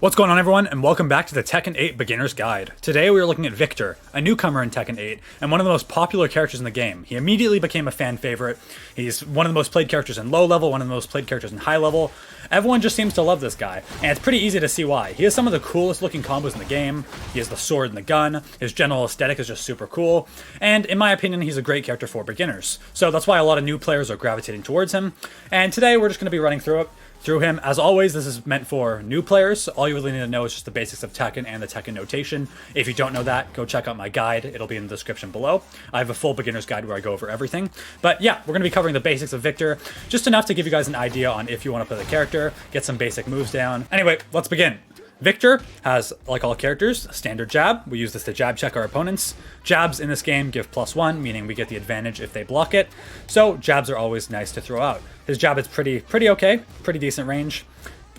What's going on, everyone, and welcome back to the Tekken 8 Beginner's Guide. Today we are looking at Victor, a newcomer in Tekken 8, and one of the most popular characters in the game. He immediately became a fan favorite. He's one of the most played characters in low level, one of the most played characters in high level. Everyone just seems to love this guy, and it's pretty easy to see why. He has some of the coolest looking combos in the game. He has the sword and the gun. His general aesthetic is just super cool, and in my opinion, he's a great character for beginners. So that's why a lot of new players are gravitating towards him, and today we're just going to be running through him. As always, this is meant for new players. All you really need to know is just the basics of Tekken and the Tekken notation. If you don't know that, go check out my guide. It'll be in the description below. I have a full beginner's guide where I go over everything. But yeah, we're going to be covering the basics of Victor, just enough to give you guys an idea on if you want to play the character, get some basic moves down. Anyway, let's begin. Victor has, like all characters, a standard jab. We use this to jab check our opponents. Jabs in this game give +1, meaning we get the advantage if they block it. So jabs are always nice to throw out. His jab is pretty okay, pretty decent range.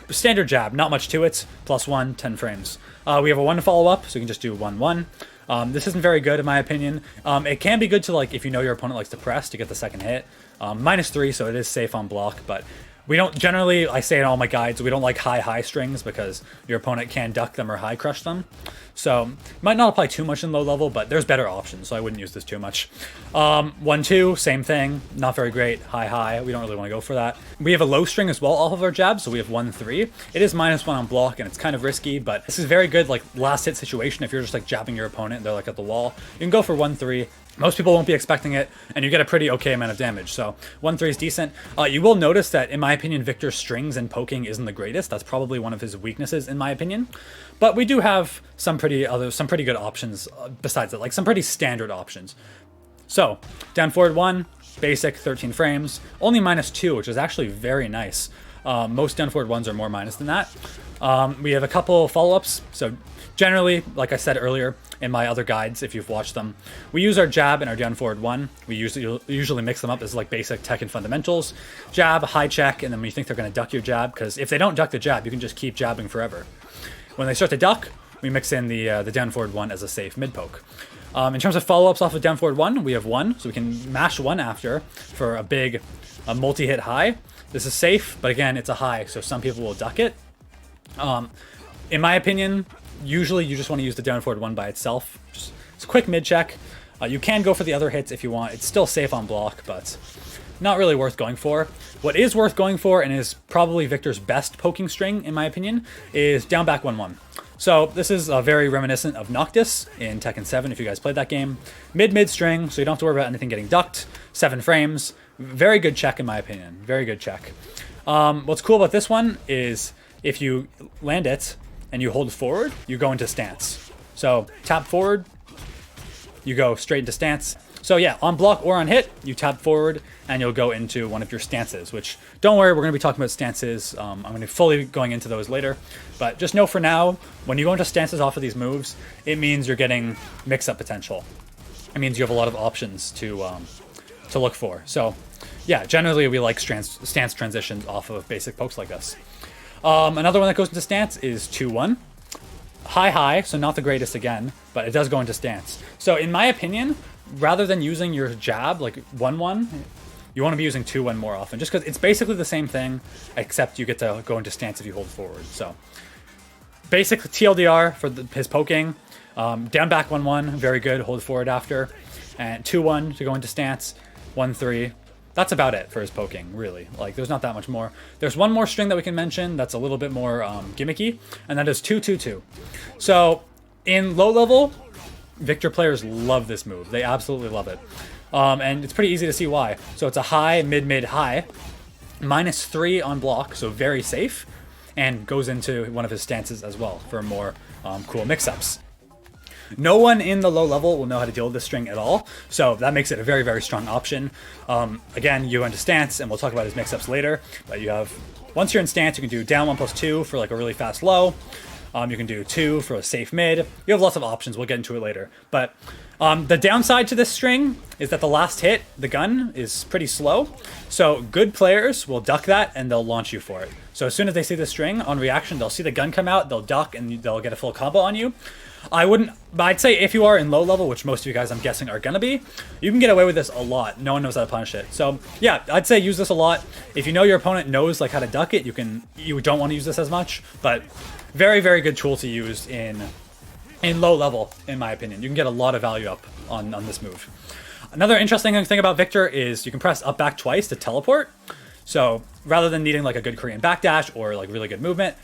Standard jab, not much to it. +1, 10 frames. We have a 1 follow-up, so you can just do 1-1. This isn't very good in my opinion. It can be good to, like, if you know your opponent likes to press to get the second hit. -3, so it is safe on block, but we don't generally, I say in all my guides, we don't like high strings because your opponent can duck them or high crush them. So might not apply too much in low level, but there's better options, so I wouldn't use this too much. 1-2, same thing, not very great. High, we don't really want to go for that. We have a low string as well off of our jab, so we have 1-3. It is -1 on block, and it's kind of risky, but this is very good, like, last hit situation. If you're just like jabbing your opponent, they're like at the wall, you can go for 1-3. Most people won't be expecting it, and you get a pretty okay amount of damage, so 1-3 is decent. You will notice that, in my opinion, Victor's strings and poking isn't the greatest. That's probably one of his weaknesses, in my opinion. But we do have some pretty good options besides that, like some pretty standard options. So, down forward 1, basic, 13 frames, only -2, which is actually very nice. Most down forward 1s are more minus than that. We have a couple follow-ups, so generally, like I said earlier, in my other guides, if you've watched them, we use our jab and our down forward 1. We usually mix them up as like basic Tekken fundamentals. Jab, high check, and then when you think they're going to duck your jab, because if they don't duck the jab, you can just keep jabbing forever. When they start to duck, we mix in the down forward 1 as a safe mid poke. In terms of follow-ups off of down forward 1, we have 1, so we can mash 1 after for a multi-hit high. This is safe, but again, it's a high, so some people will duck it. In my opinion, usually you just want to use the down forward 1 by itself. It's a quick mid check. You can go for the other hits if you want. It's still safe on block, but not really worth going for. What is worth going for, and is probably Victor's best poking string, in my opinion, is down back 1-1. So this is very reminiscent of Noctis in Tekken 7, if you guys played that game. Mid string, so you don't have to worry about anything getting ducked. 7 frames. Very good check, in my opinion. Very good check. What's cool about this one is if you land it and you hold forward, you go into stance. So tap forward, you go straight into stance. So yeah, on block or on hit, you tap forward and you'll go into one of your stances, which, don't worry, we're going to be talking about stances. I'm going to be fully going into those later. But just know for now, when you go into stances off of these moves, it means you're getting mix-up potential. It means you have a lot of options to look for. So yeah, generally we like stance transitions off of basic pokes like this. Another one that goes into stance is 2-1. High, so not the greatest again, but it does go into stance. So in my opinion, rather than using your jab, like 1-1, you want to be using 2-1 more often, just because it's basically the same thing, except you get to go into stance if you hold forward. So basic TLDR for his poking, down back 1-1, very good, hold forward after, and 2-1 to go into stance, 1-3. That's about it for his poking, really. Like, there's not that much more. There's one more string that we can mention that's a little bit more gimmicky, and that is 2-2-2. So, in low level, Victor players love this move. They absolutely love it. And it's pretty easy to see why. So it's a high, mid, high, -3 on block, so very safe, and goes into one of his stances as well for more cool mix-ups. No one in the low level will know how to deal with this string at all, so that makes it a very strong option. Again, you go into stance, and we'll talk about his mix-ups later, but you have, once you're in stance, you can do down 1+2 for like a really fast low. You can do 2 for a safe mid. You have lots of options. We'll get into it later. But the downside to this string is that the last hit, the gun, is pretty slow. So good players will duck that, and they'll launch you for it. So as soon as they see the string, on reaction, they'll see the gun come out, they'll duck, and they'll get a full combo on you. I'd say if you are in low level, which most of you guys I'm guessing are gonna be, you can get away with this a lot. No one knows how to punish it. So yeah, I'd say use this a lot. If you know your opponent knows like how to duck it, you don't want to use this as much, but Very, very good tool to use in low level, in my opinion. You can get a lot of value up on this move. Another interesting thing about Victor is you can press up back twice to teleport. So rather than needing like a good Korean backdash or like really good movement,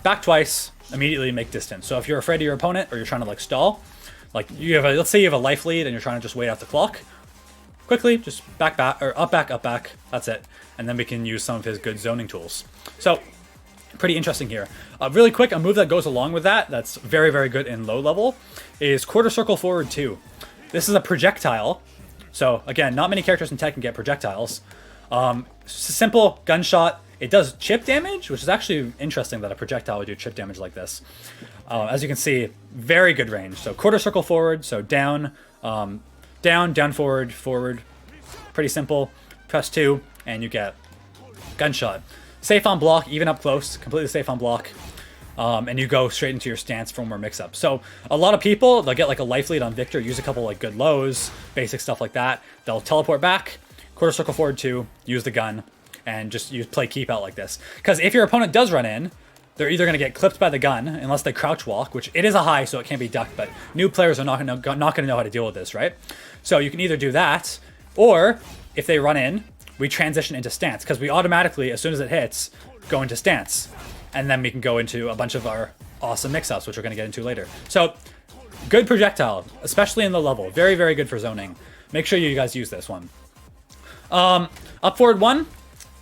back twice, immediately make distance. So if you're afraid of your opponent or you're trying to like stall, like you have let's say you have a life lead and you're trying to just wait out the clock, quickly just back or up back, that's it. And then we can use some of his good zoning tools. So pretty interesting here. Really quick, a move that goes along with that, that's very, very good in low level, is quarter circle forward 2. This is a projectile. So again, not many characters in Tekken get projectiles. Simple gunshot. It does chip damage, which is actually interesting that a projectile would do chip damage like this. As you can see, very good range. So quarter circle forward, so down, down, forward, forward. Pretty simple. Press 2, and you get gunshot. Safe on block, even up close, completely safe on block. And you go straight into your stance for more mix-up. So a lot of people, they'll get like a life lead on Victor, use a couple like good lows, basic stuff like that. They'll teleport back, quarter circle forward 2, use the gun, and just play keep out like this. Because if your opponent does run in, they're either going to get clipped by the gun, unless they crouch walk, which it is a high, so it can't be ducked, but new players are not going to know how to deal with this, right? So you can either do that, or if they run in, we transition into stance, because we automatically, as soon as it hits, go into stance. And then we can go into a bunch of our awesome mix-ups, which we're going to get into later. So, good projectile, especially in the level. Very, very good for zoning. Make sure you guys use this one. Up forward 1,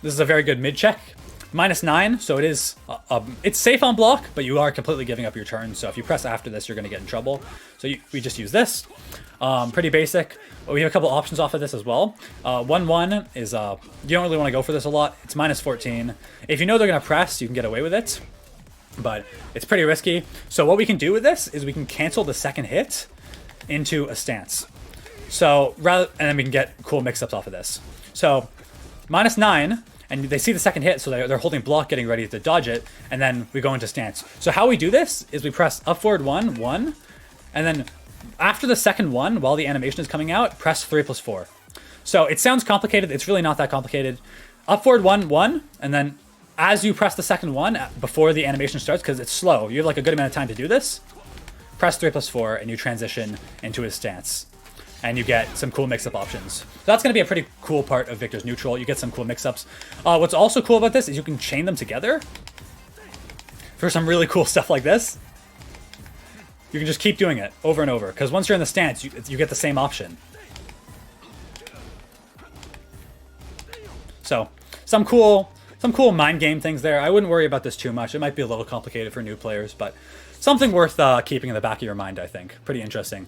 this is a very good mid-check. -9, so it is it's safe on block, but you are completely giving up your turn. So if you press after this, you're going to get in trouble. So we just use this. Pretty basic. We have a couple options off of this as well. 1-1 is, you don't really want to go for this a lot. It's -14. If you know they're going to press, you can get away with it. But it's pretty risky. So what we can do with this is we can cancel the second hit into a stance. So and then we can get cool mix-ups off of this. So -9, and they see the second hit, so they're holding block, getting ready to dodge it, and then we go into stance. So how we do this is we press up forward 1, and then after the second one, while the animation is coming out, press 3+4. So it sounds complicated. It's really not that complicated. Up forward 1, and then as you press the second one before the animation starts, because it's slow, you have like a good amount of time to do this, press 3+4, and you transition into his stance. And you get some cool mix-up options. So that's going to be a pretty cool part of Victor's neutral. You get some cool mix-ups. What's also cool about this is you can chain them together for some really cool stuff like this. You can just keep doing it over and over, because once you're in the stance, you get the same option. So some cool mind game things there. I wouldn't worry about this too much. It might be a little complicated for new players, but something worth keeping in the back of your mind, I think. Pretty interesting.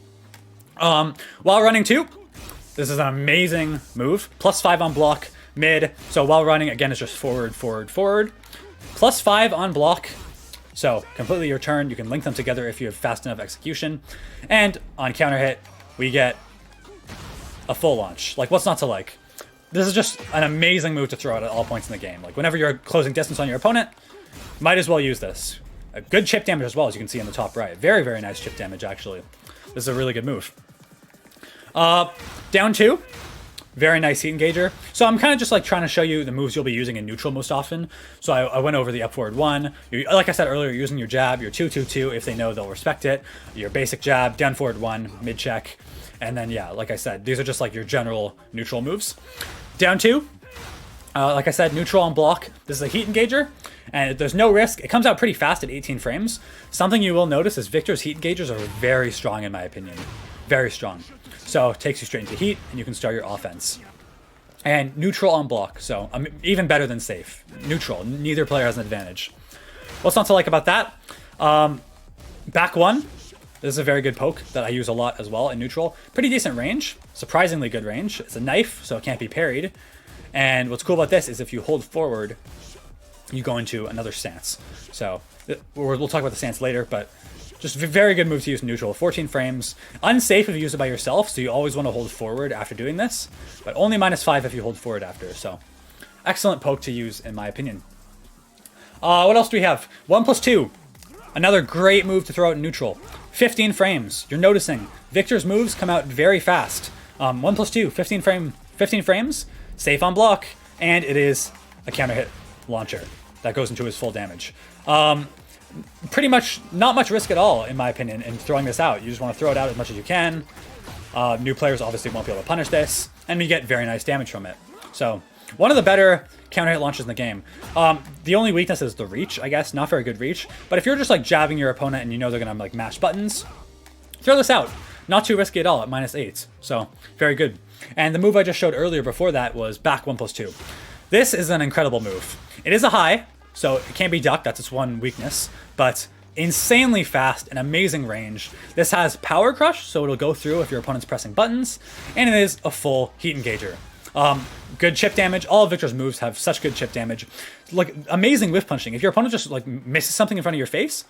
While running 2, this is an amazing move. +5 on block, mid. So while running, again, it's just forward, forward, forward. +5 on block. So completely your turn. You can link them together if you have fast enough execution. And on counter hit, we get a full launch. Like, what's not to like? This is just an amazing move to throw out at all points in the game. Like, whenever you're closing distance on your opponent, might as well use this. A good chip damage as well, as you can see in the top right. Very, very nice chip damage, actually. This is a really good move. Down 2. Very nice heat engager. So I'm kind of just like trying to show you the moves you'll be using in neutral most often. So I went over the up forward 1. Like I said earlier, you're using your jab, your 2-2-2. If they know, they'll respect it. Your basic jab, down forward 1, mid check. And then, yeah, like I said, these are just like your general neutral moves. Down 2. Like I said, neutral on block. This is a heat engager, and there's no risk. It comes out pretty fast at 18 frames. Something you will notice is Victor's heat engagers are very strong, in my opinion. Very strong. So it takes you straight into heat, and you can start your offense. And neutral on block, so even better than safe. Neutral, neither player has an advantage. What's not to like about that? Back 1. This is a very good poke that I use a lot as well in neutral. Pretty decent range, surprisingly good range. It's a knife, so it can't be parried. And what's cool about this is if you hold forward, you go into another stance. So we'll talk about the stance later, but just a very good move to use in neutral. 14 frames. Unsafe if you use it by yourself, so you always want to hold forward after doing this, but only -5 if you hold forward after. So excellent poke to use, in my opinion. What else do we have? 1+2. Another great move to throw out in neutral. 15 frames. You're noticing Victor's moves come out very fast. 1+2, 15 frames, safe on block, and it is a counter hit launcher that goes into his full damage. pretty much not much risk at all, in my opinion, in throwing this out. You just want to throw it out as much as you can. New players obviously won't be able to punish this, and you get very nice damage from it. So, one of the better counter hit launches in the game. The only weakness is the reach, I guess. Not very good reach. But if you're just like jabbing your opponent and you know they're going to like mash buttons, throw this out. Not too risky at all at -8. So, very good. And the move I just showed earlier before that was back 1+2. This is an incredible move. It is a high, so it can't be ducked. That's its one weakness. But insanely fast and amazing range. This has power crush, so it'll go through if your opponent's pressing buttons. And it is a full heat engager. Good chip damage. All of Victor's moves have such good chip damage. Like, amazing whiff punching. If your opponent just like misses something in front of your face,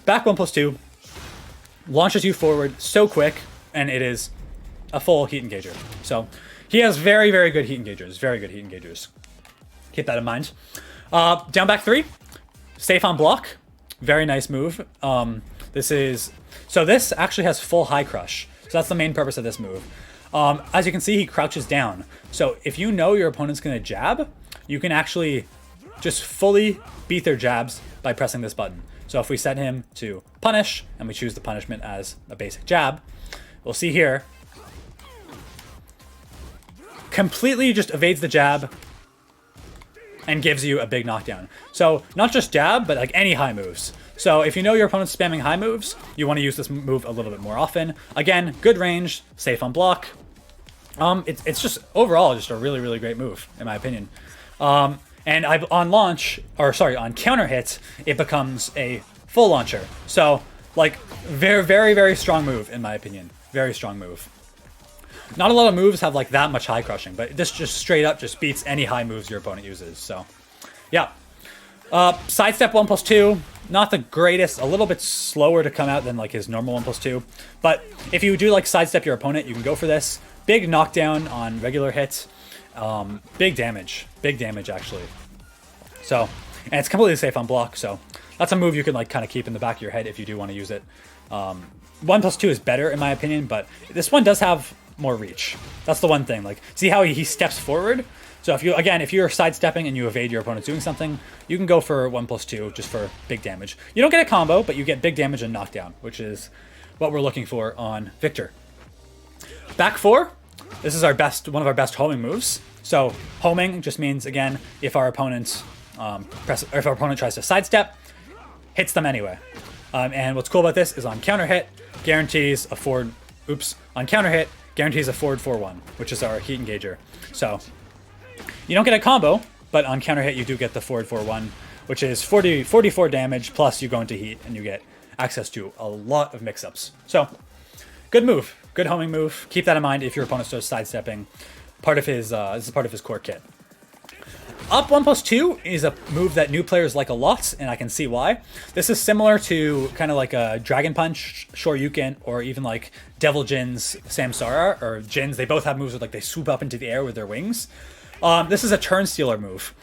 back 1+2 launches you forward so quick, and it is a full heat engager. So he has very, very good heat engagers. Very good heat engagers. Keep that in mind. Down back 3, safe on block. Very nice move. This actually has full high crush. So that's the main purpose of this move. As you can see, he crouches down. So if you know your opponent's going to jab, you can actually just fully beat their jabs by pressing this button. So if we set him to punish, and we choose the punishment as a basic jab, we'll see here, completely just evades the jab and gives you a big knockdown. So not just jab, but like any high moves. So if you know your opponent's spamming high moves, you want to use this move a little bit more often. Again, good range, safe on block. It's just overall just a really, really great move, in my opinion. And on counter hit, it becomes a full launcher. So, like, very, very, very strong move, in my opinion. Very strong move. Not a lot of moves have, like, that much high crushing, but this just straight up just beats any high moves your opponent uses. So, yeah. Sidestep 1+2, not the greatest. A little bit slower to come out than, like, his normal 1+2. But if you do, like, sidestep your opponent, you can go for this. Big knockdown on regular hits. Big damage, actually. So, and it's completely safe on block, so that's a move you can like kind of keep in the back of your head if you do want to use it. 1+2 is better in my opinion, but this one does have more reach. That's the one thing. Like, see how he steps forward? So if you're sidestepping and you evade your opponent doing something, you can go for 1+2 just for big damage. You don't get a combo, but you get big damage and knockdown, which is what we're looking for on Victor. Back 4. This is one of our best homing moves. So homing just means, again, if our opponent tries to sidestep, hits them anyway. And what's cool about this is on counter hit guarantees a forward. On counter hit guarantees a forward 4-1, which is our heat engager. So you don't get a combo, but on counter hit you do get the forward 4-1, which is 44 damage plus you go into heat and you get access to a lot of mix-ups. So good move. Good homing move. Keep that in mind if your opponent starts sidestepping. This is part of his core kit. Up 1+2 is a move that new players like a lot, and I can see why. This is similar to kind of like a Dragon Punch, Shoryuken, or even like Devil Jin's Samsara, or Jin's. They both have moves where like they swoop up into the air with their wings. This is a turn stealer move.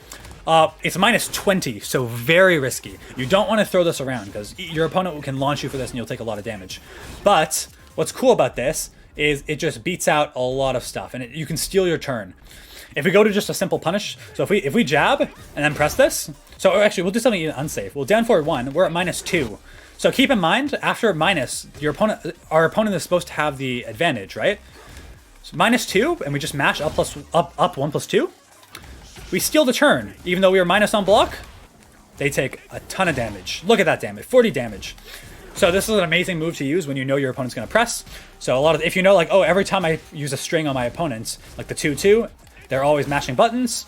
It's -20, so very risky. You don't want to throw this around because your opponent can launch you for this and you'll take a lot of damage. But what's cool about this is it just beats out a lot of stuff, and you can steal your turn. If we go to just a simple punish, so if we jab and then press this, so actually we'll do something even unsafe. We'll down forward 1, we're at -2. So keep in mind, after minus, our opponent is supposed to have the advantage, right? So -2, and we just mash up 1+2. We steal the turn, even though we are minus on block. They take a ton of damage. Look at that damage, 40 damage. So this is an amazing move to use when you know your opponent's going to press. So if you know, like, oh, every time I use a string on my opponent, like the 2-2, they're always mashing buttons,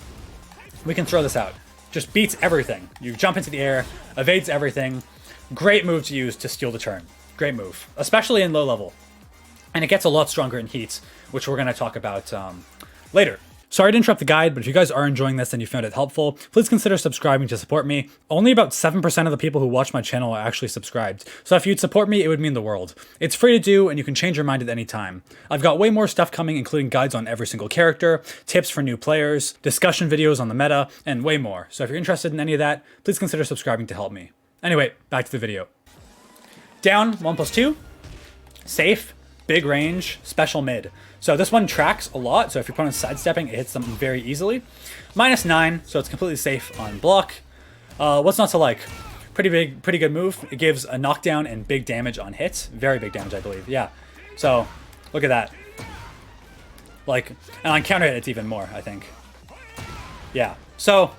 we can throw this out. Just beats everything. You jump into the air, evades everything. Great move to use to steal the turn. Great move, especially in low level. And it gets a lot stronger in heat, which we're going to talk about later. Sorry to interrupt the guide, but if you guys are enjoying this and you found it helpful, please consider subscribing to support me. Only about 7% of the people who watch my channel are actually subscribed, so if you'd support me, it would mean the world. It's free to do, and you can change your mind at any time. I've got way more stuff coming, including guides on every single character, tips for new players, discussion videos on the meta, and way more. So if you're interested in any of that, please consider subscribing to help me. Anyway, back to the video. Down 1+2, safe, big range, special mid. So this one tracks a lot, so if your opponent's sidestepping, it hits them very easily. -9, so it's completely safe on block. What's not to like? pretty good move. It gives a knockdown and big damage on hits. Very big damage, I believe. Yeah. So, look at that. Like, and on counter hit, it's even more, I think. Yeah. So,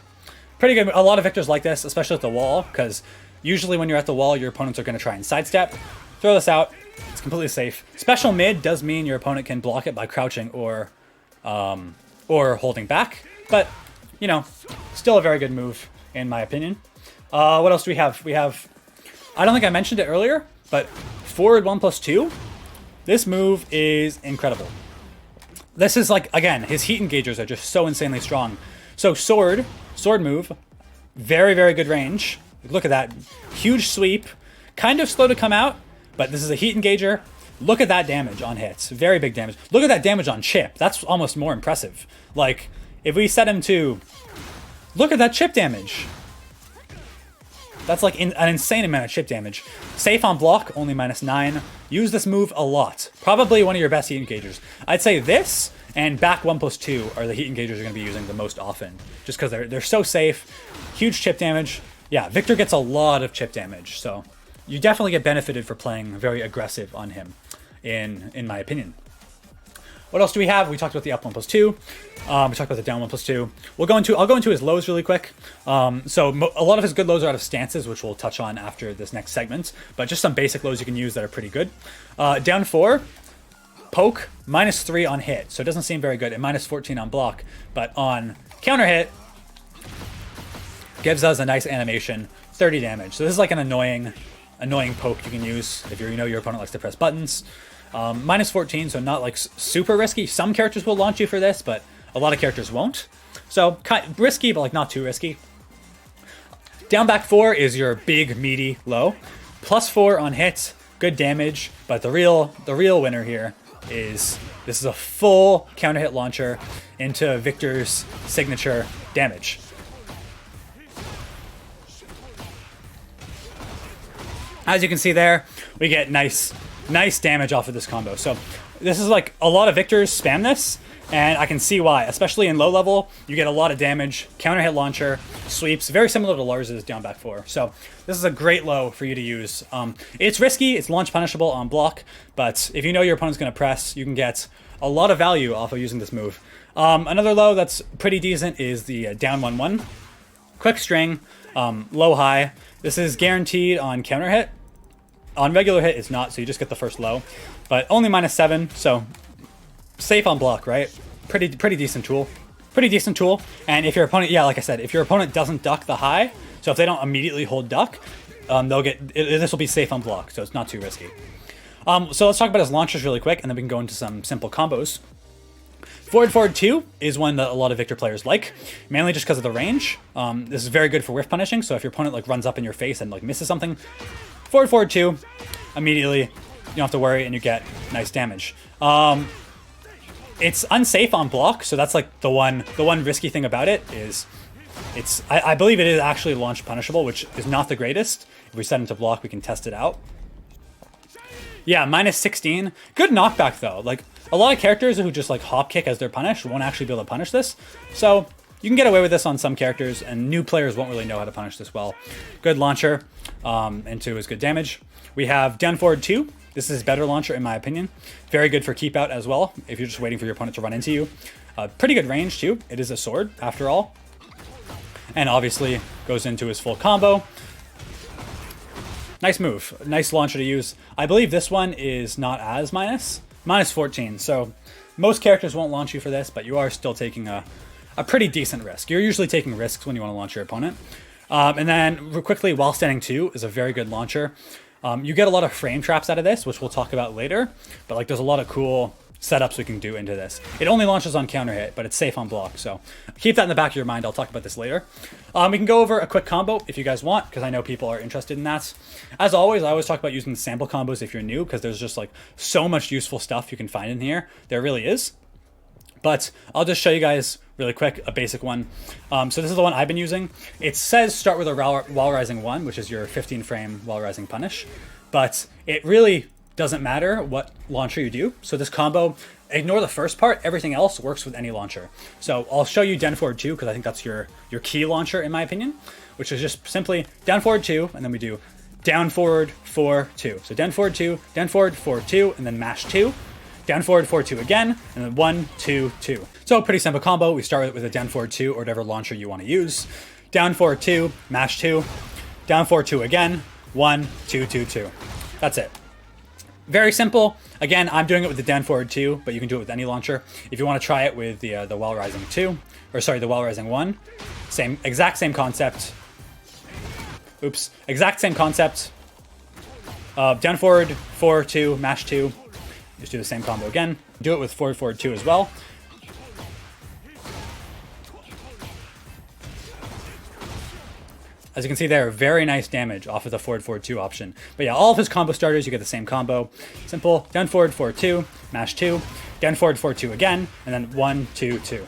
pretty good. A lot of victors like this, especially at the wall, because usually when you're at the wall, your opponents are going to try and sidestep. Throw this out. It's completely safe. Special mid does mean your opponent can block it by crouching or holding back. But, you know, still a very good move, in my opinion. What else do we have? We have, I don't think I mentioned it earlier, but forward 1+2. This move is incredible. This is like, again, his heat engagers are just so insanely strong. So sword move, very, very good range. Look at that. Huge sweep. Kind of slow to come out, but this is a heat engager. Look at that damage on hits. Very big damage. Look at that damage on chip. That's almost more impressive. Like, if we set him to... Look at that chip damage. That's like an insane amount of chip damage. Safe on block, only -9. Use this move a lot. Probably one of your best heat engagers. I'd say this and back 1+2 are the heat engagers you're going to be using the most often. Just because they're so safe. Huge chip damage. Yeah, Victor gets a lot of chip damage. So you definitely get benefited for playing very aggressive on him, in my opinion. What else do we have? We talked about the up 1+2. We talked about the down 1+2. I'll go into his lows really quick. So a lot of his good lows are out of stances, which we'll touch on after this next segment. But just some basic lows you can use that are pretty good. Down 4, poke, -3 on hit. So it doesn't seem very good. And -14 on block. But on counter hit, gives us a nice animation, 30 damage. So this is like an annoying poke you can use if you know your opponent likes to press buttons. -14, so not like super risky. Some characters will launch you for this, but a lot of characters won't. So kind of risky, but like not too risky. Down back 4 is your big meaty low. +4 on hit, good damage. But the real winner here is this is a full counter hit launcher into Victor's signature damage. As you can see there, we get nice damage off of this combo. So this is like a lot of Victors spam this, and I can see why. Especially in low level, you get a lot of damage. Counter hit launcher, sweeps, very similar to Lars's down back 4. So this is a great low for you to use. It's risky, it's launch punishable on block, but if you know your opponent's going to press, you can get a lot of value off of using this move. Another low that's pretty decent is the down 1-1. Quick string, low high. This is guaranteed on counter hit. On regular hit, it's not, so you just get the first low. But only -7, so safe on block, right? Pretty decent tool. Pretty decent tool. And if your opponent, yeah, like I said, if your opponent doesn't duck the high, so if they don't immediately hold duck, they'll get, this will be safe on block, so it's not too risky. So let's talk about his launchers really quick, and then we can go into some simple combos. Forward 2 is one that a lot of Victor players like, mainly just because of the range. This is very good for whiff punishing, so if your opponent like runs up in your face and like misses something, forward 2, immediately, you don't have to worry, and you get nice damage. It's unsafe on block, so that's like the one risky thing about it is I believe it is actually launch punishable, which is not the greatest. If we set him to block, we can test it out. Yeah, -16. Good knockback though. Like a lot of characters who just like hop kick as their punish won't actually be able to punish this. So you can get away with this on some characters, and new players won't really know how to punish this well. Good launcher into his good damage. We have down forward 2. This is better launcher in my opinion. Very good for keep out as well, if you're just waiting for your opponent to run into you. Pretty good range too. It is a sword after all. And obviously goes into his full combo. Nice move. Nice launcher to use. I believe this one is not as -14. So most characters won't launch you for this, but you are still taking a pretty decent risk. You're usually taking risks when you want to launch your opponent. And then quickly, while standing 2 is a very good launcher. You get a lot of frame traps out of this, which we'll talk about later. But like, there's a lot of cool setups we can do into this. It only launches on counter hit, but it's safe on block. So keep that in the back of your mind. I'll talk about this later. We can go over a quick combo if you guys want, because I know people are interested in that. As always, I always talk about using the sample combos if you're new, because there's just like so much useful stuff you can find in here. There really is. But I'll just show you guys really quick a basic one. So this is the one I've been using. It says start with a wall rising 1, which is your 15 frame wall rising punish. But it really doesn't matter what launcher you do. So this combo, ignore the first part. Everything else works with any launcher. So I'll show you Den forward 2 because I think that's your key launcher in my opinion. which is just simply down forward 2, and then we do down forward 4 2. So down forward 2, down forward 4 2, and then mash 2. Down forward 4 2 again, and then 1 2 2. So pretty simple combo. We start with a down forward 2 or whatever launcher you want to use. Down forward 2, mash 2. Down forward 2 again, 1 2 2 2. That's it. Very simple. Again, I'm doing it with the down forward 2, but you can do it with any launcher. If you want to try it with the while rising 2, or sorry, the while rising 1, exact same concept. Oops, exact same concept. Down forward 4 2, mash 2. Just do the same combo again. Do it with forward forward 2 as well. As you can see there, very nice damage off of the forward forward 2 option. But yeah, all of his combo starters, you get the same combo. Simple, down forward 4 2, mash 2, down forward 4 2 again, and then 1 2 2.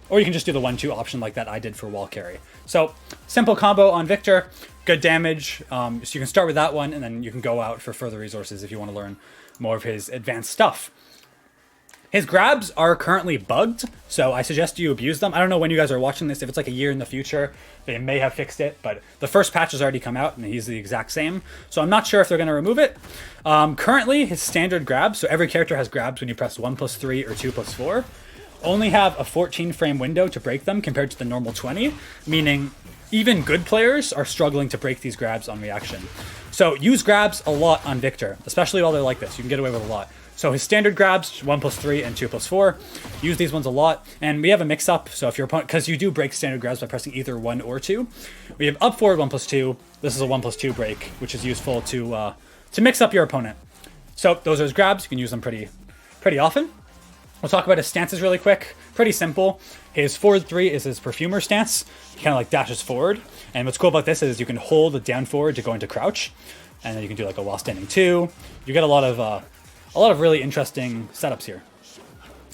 Or you can just do the 1 2 option like that I did for wall carry. So simple combo on Victor, good damage. So you can start with that one, and then you can go out for further resources if you want to learn more of his advanced stuff. His grabs are currently bugged, so I suggest you abuse them. I don't know when you guys are watching this. If it's like a year in the future, they may have fixed it, but the first patch has already come out, and he's the exact same. So I'm not sure if they're going to remove it. Currently, his standard grabs, so every character has grabs when you press 1+3 or 2+4, only have a 14 frame window to break them compared to the normal 20, meaning even good players are struggling to break these grabs on reaction. So use grabs a lot on Victor, especially while they're like this. You can get away with a lot. So his standard grabs, 1+3 and 2+4, use these ones a lot. And we have a mix-up, so if your opponent, because you do break standard grabs by pressing either 1 or 2. We have up forward 1+2. This is a 1+2 break, which is useful to mix up your opponent. So those are his grabs. You can use them pretty often. We'll talk about his stances really quick. Pretty simple. His forward 3 is his perfumer stance. He kind of like dashes forward. And what's cool about this is you can hold it down forward to go into crouch. And then you can do like a while standing 2. You get a lot of really interesting setups here.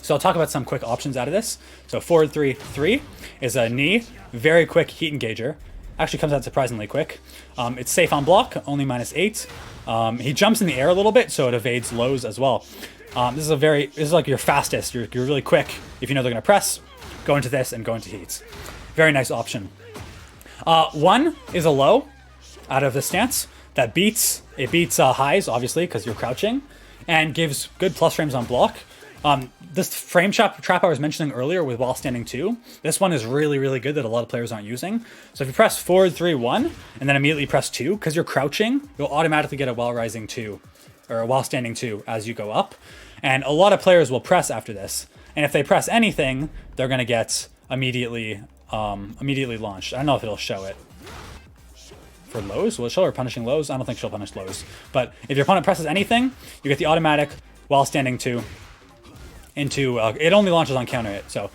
So I'll talk about some quick options out of this. So forward 3 3 is a knee, very quick heat engager. Actually comes out surprisingly quick. It's safe on block, only -8. He jumps in the air a little bit, so it evades lows as well. This is like your fastest. You're really quick. If you know they're gonna press, go into this and go into heats. Very nice option. 1 is a low out of the stance that beats highs, obviously, because you're crouching, and gives good plus frames on block. This frame trap I was mentioning earlier with while standing 2, this one is really good that a lot of players aren't using. So if you press forward 3 1 and then immediately press 2, because you're crouching, you'll automatically get a while rising 2 or a while standing 2 as you go up. And a lot of players will press after this. And if they press anything, they're going to get immediately launched. I don't know if it'll show it. For lows? Will it show her punishing lows? I don't think she'll punish lows. But if your opponent presses anything, you get the automatic while standing 2 into... it only launches on counter hit, so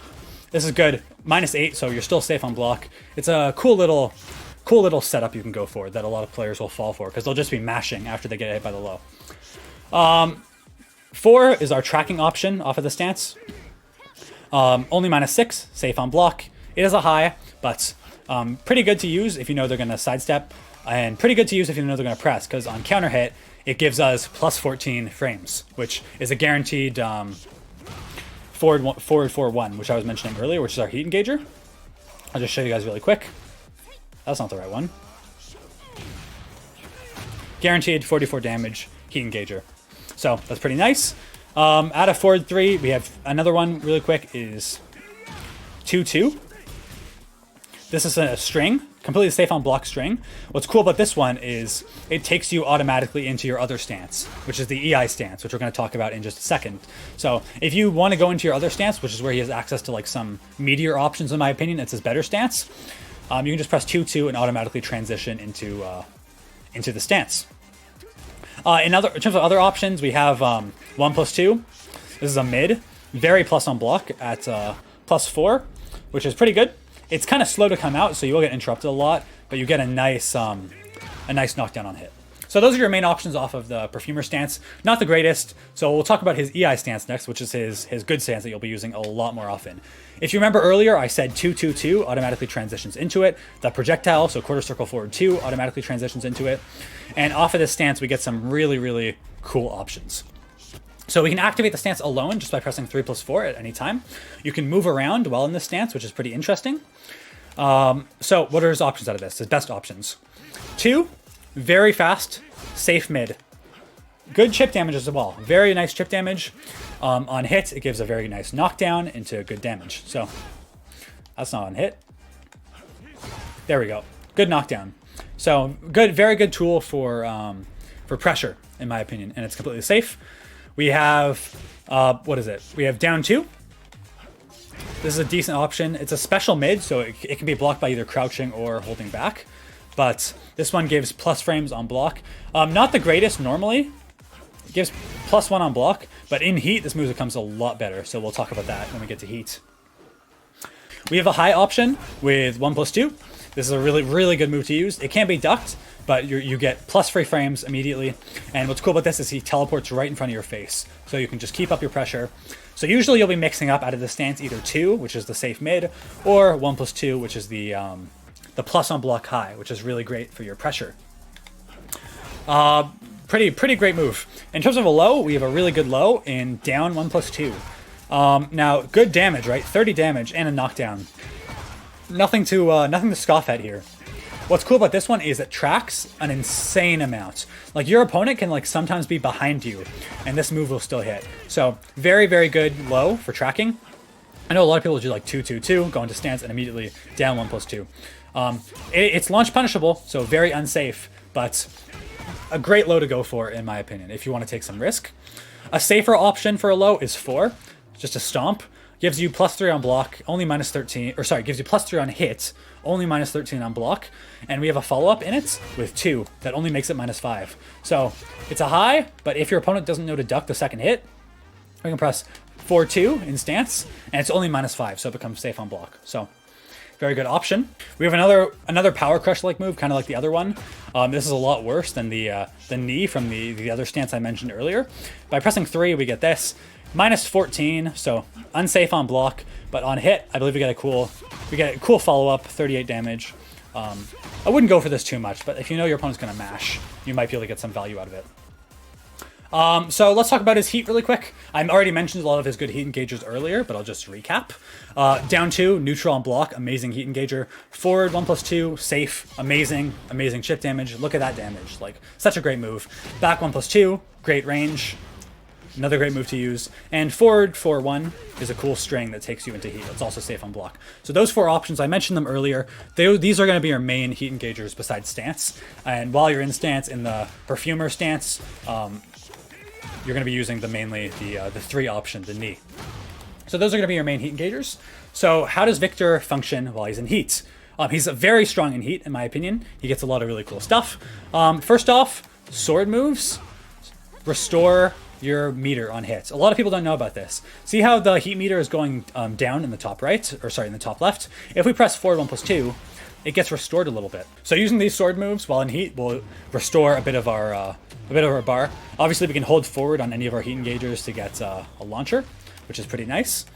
this is good. -8, so you're still safe on block. It's a cool little setup you can go for that a lot of players will fall for, because they'll just be mashing after they get hit by the low. 4 is our tracking option off of the stance. Only -6, safe on block. It is a high, but pretty good to use if you know they're going to sidestep, and pretty good to use if you know they're going to press, because on counter hit, it gives us +14 frames, which is a guaranteed forward 4-1, which I was mentioning earlier, which is our heat engager. I'll just show you guys really quick. That's not the right one. Guaranteed 44 damage heat engager. So that's pretty nice. Out of forward 3, we have another one really quick is 2-2. This is a string, completely safe on block string. What's cool about this one is it takes you automatically into your other stance, which is the EI stance, which we're going to talk about in just a second. So if you want to go into your other stance, which is where he has access to like some meteor options, in my opinion, it's his better stance. You can just press 2-2 and automatically transition into the stance. In terms of other options, we have 1+2. This is a mid, very plus on block at +4, which is pretty good. It's kind of slow to come out, so you will get interrupted a lot, but you get a nice knockdown on hit. So those are your main options off of the perfumer stance. Not the greatest, so we'll talk about his EI stance next, which is his good stance that you'll be using a lot more often. If you remember earlier, I said 2-2-2 automatically transitions into it. The projectile, so quarter circle forward 2, automatically transitions into it. And off of this stance, we get some really cool options. So we can activate the stance alone just by pressing 3+4 at any time. You can move around while in this stance, which is pretty interesting. So what are his options out of this? His best options. 2, very fast, safe mid. Good chip damage as well. Very nice chip damage. On hit, it gives a very nice knockdown into good damage. So that's not on hit. There we go. Good knockdown. So good, very good tool for pressure, in my opinion, and it's completely safe. We have what is it? We have down 2. This is a decent option. It's a special mid, so it can be blocked by either crouching or holding back. But this one gives plus frames on block. Not the greatest normally. It gives +1 on block, but in heat, this move becomes a lot better. So we'll talk about that when we get to heat. We have a high option with 1+2. This is a really, really good move to use. It can be ducked, but you get plus free frames immediately. And what's cool about this is he teleports right in front of your face. So you can just keep up your pressure. So usually you'll be mixing up out of the stance either 2, which is the safe mid, or 1+2, which is the plus on block high, which is really great for your pressure. Pretty great move. In terms of a low, we have a really good low in down 1+2. Now, good damage, right? 30 damage and a knockdown. Nothing to scoff at here. What's cool about this one is it tracks an insane amount. Like your opponent can like sometimes be behind you, and this move will still hit. So very, very good low for tracking. I know a lot of people do like 2-2-2, go into stance and immediately down 1+2. It's launch punishable, so very unsafe, but a great low to go for in my opinion if you want to take some risk. A safer option for a low is 4, just a stomp. Gives you +3 on block, only -13, or sorry, gives you +3 on hit, only -13 on block. And we have a follow-up in it with 2 that only makes it -5. So it's a high, but if your opponent doesn't know to duck the second hit, we can press 4-2 in stance, and it's only -5, so it becomes safe on block. So very good option. We have another power crush-like move, kind of like the other one. This is a lot worse than the knee from the other stance I mentioned earlier. By pressing 3, we get this. -14, so unsafe on block, but on hit, I believe we get a cool follow-up, 38 damage. I wouldn't go for this too much, but if you know your opponent's gonna mash, you might be able to get some value out of it. So let's talk about his heat really quick. I already mentioned a lot of his good heat engagers earlier, but I'll just recap. Down 2, neutral on block, amazing heat engager. Forward 1+2, safe, amazing chip damage. Look at that damage, like such a great move. Back 1+2, great range. Another great move to use. And forward 4-1 is a cool string that takes you into heat. It's also safe on block. So those 4 options, I mentioned them earlier. These are going to be your main heat engagers besides stance. And while you're in stance, in the perfumer stance, you're going to be using mainly the 3 option, the knee. So those are going to be your main heat engagers. So how does Victor function while he's in heat? He's very strong in heat, in my opinion. He gets a lot of really cool stuff. First off, sword moves restore your meter on hits. A lot of people don't know about this. See how the heat meter is going down in the top right, or sorry, in the top left? If we press forward 1+2, it gets restored a little bit. So using these sword moves while in heat will restore a bit of our bar. Obviously, we can hold forward on any of our heat engagers to get a launcher, which is pretty nice.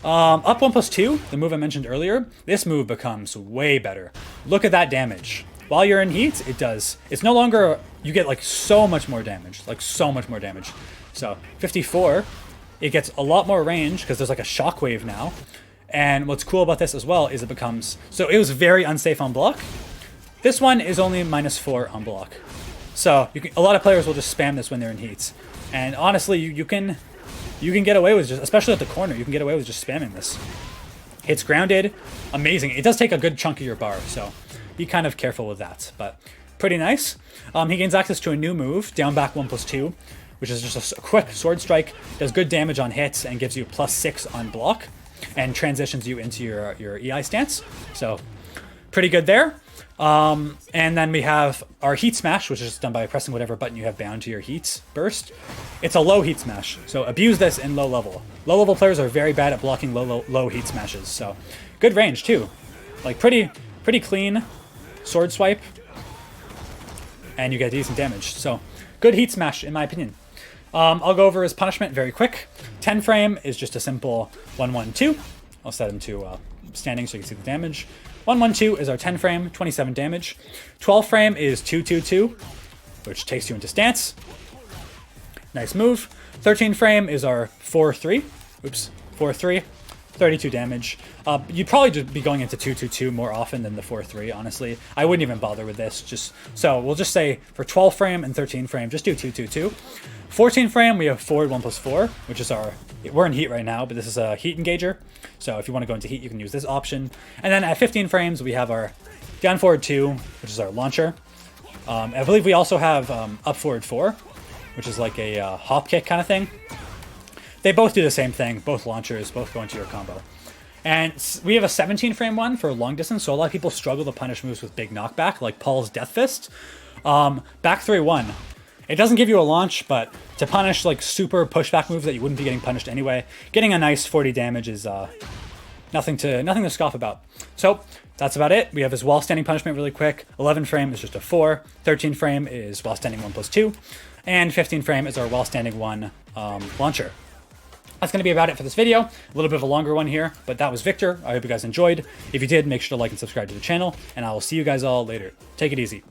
Up 1+2, the move I mentioned earlier, this move becomes way better. Look at that damage. While you're in heat, it's no longer, you get like so much more damage, So 54, it gets a lot more range because there's like a shockwave now. And what's cool about this as well is it becomes, so it was very unsafe on block. This one is only -4 on block. So a lot of players will just spam this when they're in heats. And honestly, you can get away with just, especially at the corner, you can get away with just spamming this. Hits grounded, amazing. It does take a good chunk of your bar, so be kind of careful with that, but pretty nice. He gains access to a new move, down back 1+2, which is just a quick sword strike, does good damage on hits, and gives you +6 on block, and transitions you into your EI stance. So pretty good there. And then we have our heat smash, which is done by pressing whatever button you have bound to your heat burst. It's a low heat smash, so abuse this in low level. Low level players are very bad at blocking low heat smashes, so good range too. Like pretty clean sword swipe, and you get decent damage. So good heat smash in my opinion. I'll go over his punishment very quick. 10 frame is just a simple 1-1-2. I'll set him to standing so you can see the damage. 1-1-2 is our 10 frame, 27 damage. 12 frame is 2-2-2, which takes you into stance. Nice move. 13 frame is our 4-3. Oops, 4-3. 32 damage. You'd probably just be going into 222 more often than the 4-3, honestly. I wouldn't even bother with this. So we'll just say for 12 frame and 13 frame, just do 222. 14 frame, we have forward 1+4, which is we're in heat right now, but this is a heat engager. So if you want to go into heat, you can use this option. And then at 15 frames, we have our down forward 2, which is our launcher. I believe we also have up forward 4, which is like a hop kick kind of thing. They both do the same thing. Both launchers, both go into your combo. And we have a 17 frame one for long distance, so a lot of people struggle to punish moves with big knockback, like Paul's Death Fist. Back 3-1. It doesn't give you a launch, but to punish like super pushback moves that you wouldn't be getting punished anyway, getting a nice 40 damage is nothing to scoff about. So that's about it. We have his while standing punishment really quick. 11 frame is just a 4. 13 frame is while standing 1+2. And 15 frame is our while standing 1 launcher. That's going to be about it for this video. A little bit of a longer one here, but that was Victor. I hope you guys enjoyed. If you did, make sure to like and subscribe to the channel, and I will see you guys all later. Take it easy.